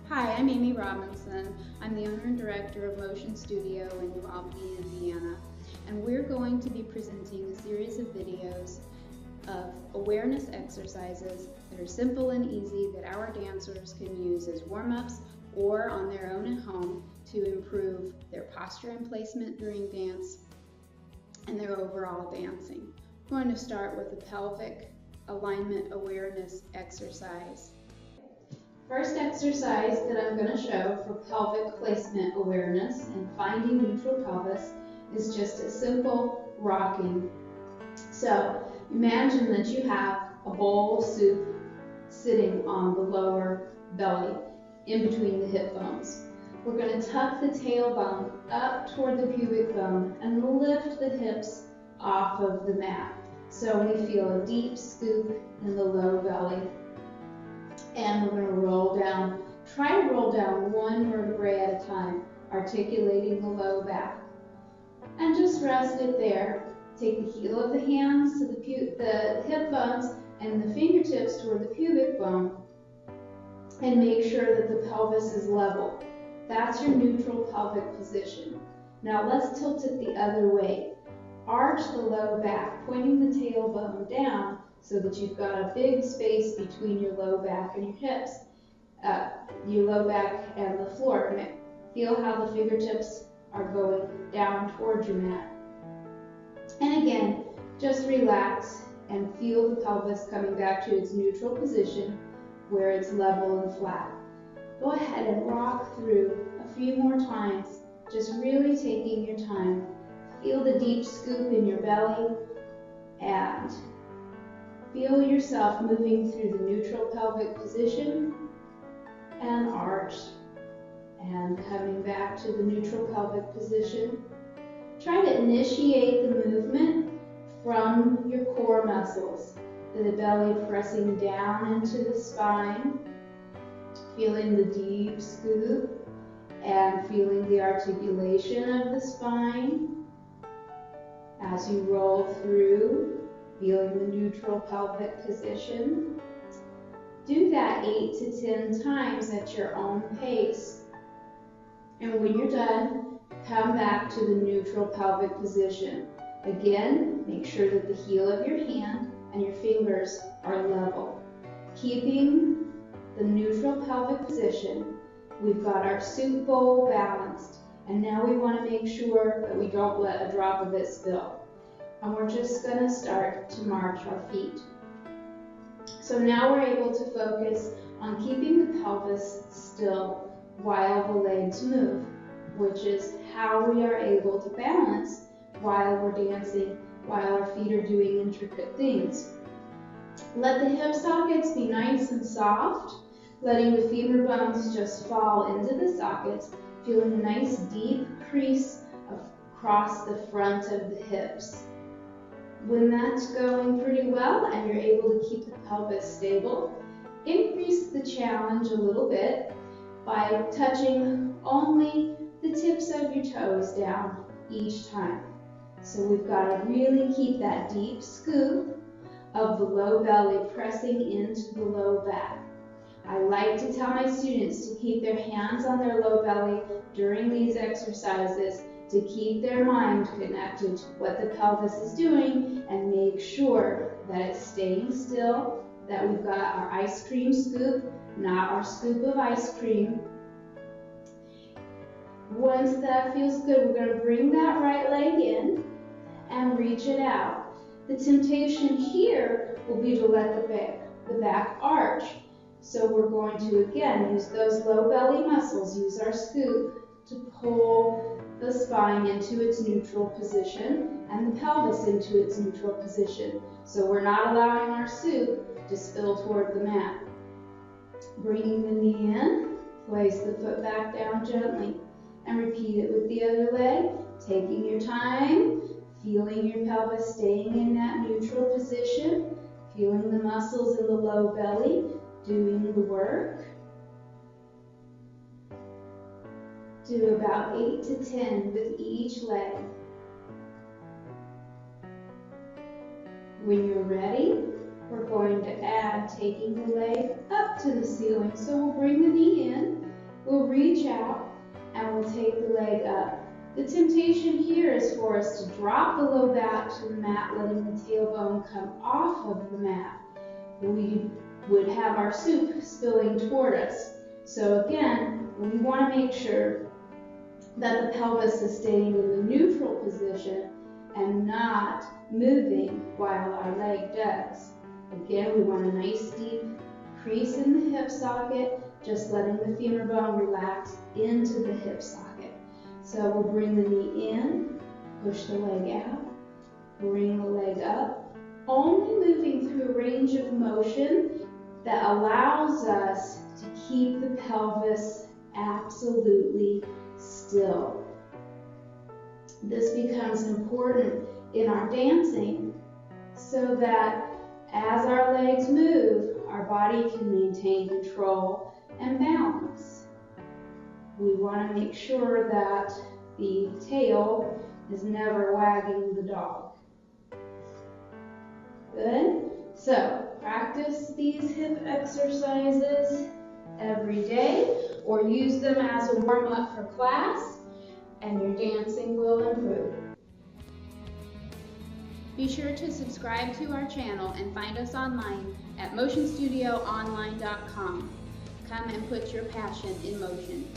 Hi, I'm Amy Robinson. I'm the owner and director of Motion Studio in New Albany, Indiana, and we're going to be presenting a series of videos of awareness exercises that are simple and easy that our dancers can use as warm-ups or on their own at home to improve their posture and placement during dance and their overall dancing. We're going to start with a pelvic alignment awareness exercise. First exercise that I'm going to show for pelvic placement awareness and finding neutral pelvis is just a simple rocking. So imagine that you have a bowl of soup sitting on the lower belly in between the hip bones. We're going to tuck the tailbone up toward the pubic bone and lift the hips off of the mat. So we feel a deep scoop in the low belly. And we're going to roll down. Try to roll down one vertebrae at a time, articulating the low back. And just rest it there. Take the heel of the hands to the hip bones and the fingertips toward the pubic bone. And make sure that the pelvis is level. That's your neutral pelvic position. Now let's tilt it the other way. Arch the low back, pointing the tailbone down, so that you've got a big space between your low back and your hips, your low back and the floor. Feel how the fingertips are going down towards your mat. And again, just relax and feel the pelvis coming back to its neutral position where it's level and flat. Go ahead and rock through a few more times, just really taking your time. Feel the deep scoop in your belly and feel yourself moving through the neutral pelvic position and arch and coming back to the neutral pelvic position. Try to initiate the movement from your core muscles, the belly pressing down into the spine, feeling the deep scoop and feeling the articulation of the spine as you roll through. Feeling the neutral pelvic position. Do that 8 to 10 times at your own pace. And when you're done, come back to the neutral pelvic position. Again, make sure that the heel of your hand and your fingers are level. Keeping the neutral pelvic position, we've got our soup bowl balanced. And now we want to make sure that we don't let a drop of it spill. And we're just going to start to march our feet. So now we're able to focus on keeping the pelvis still while the legs move, which is how we are able to balance while we're dancing, while our feet are doing intricate things. Let the hip sockets be nice and soft, letting the femur bones just fall into the sockets, feeling a nice deep crease across the front of the hips. When that's going pretty well and you're able to keep the pelvis stable, increase the challenge a little bit by touching only the tips of your toes down each time. So we've got to really keep that deep scoop of the low belly pressing into the low back. I like to tell my students to keep their hands on their low belly during these exercises to keep their mind connected to what the pelvis is doing and make sure that it's staying still, that we've got our ice cream scoop, not our scoop of ice cream. Once that feels good, we're going to bring that right leg in and reach it out. The temptation here will be to let the back arch. So we're going to, again, use those low belly muscles, use our scoop to pull the spine into its neutral position and the pelvis into its neutral position. So we're not allowing our soup to spill toward the mat. Bringing the knee in, place the foot back down gently, and repeat it with the other leg, taking your time, feeling your pelvis staying in that neutral position, feeling the muscles in the low belly doing the work. Do about 8 to 10 with each leg. When you're ready, we're going to add taking the leg up to the ceiling. So we'll bring the knee in we'll reach out and we'll take the leg up. The temptation here is for us to drop the low back to the mat, letting the tailbone come off of the mat. We would have our soup spilling toward us. So again, we want to make sure that the pelvis is staying in the neutral position and not moving while our leg does. Again, we want a nice deep crease in the hip socket, just letting the femur bone relax into the hip socket. So we'll bring the knee in, push the leg out, bring the leg up, only moving through a range of motion that allows us to keep the pelvis absolutely still. This becomes important in our dancing so that as our legs move, our body can maintain control and balance. We want to make sure that the tail is never wagging the dog. Good. So practice these hip exercises every day or use them as a warm-up for class, and your dancing will improve. Be sure to subscribe to our channel and find us online at motionstudioonline.com. Come and put your passion in motion.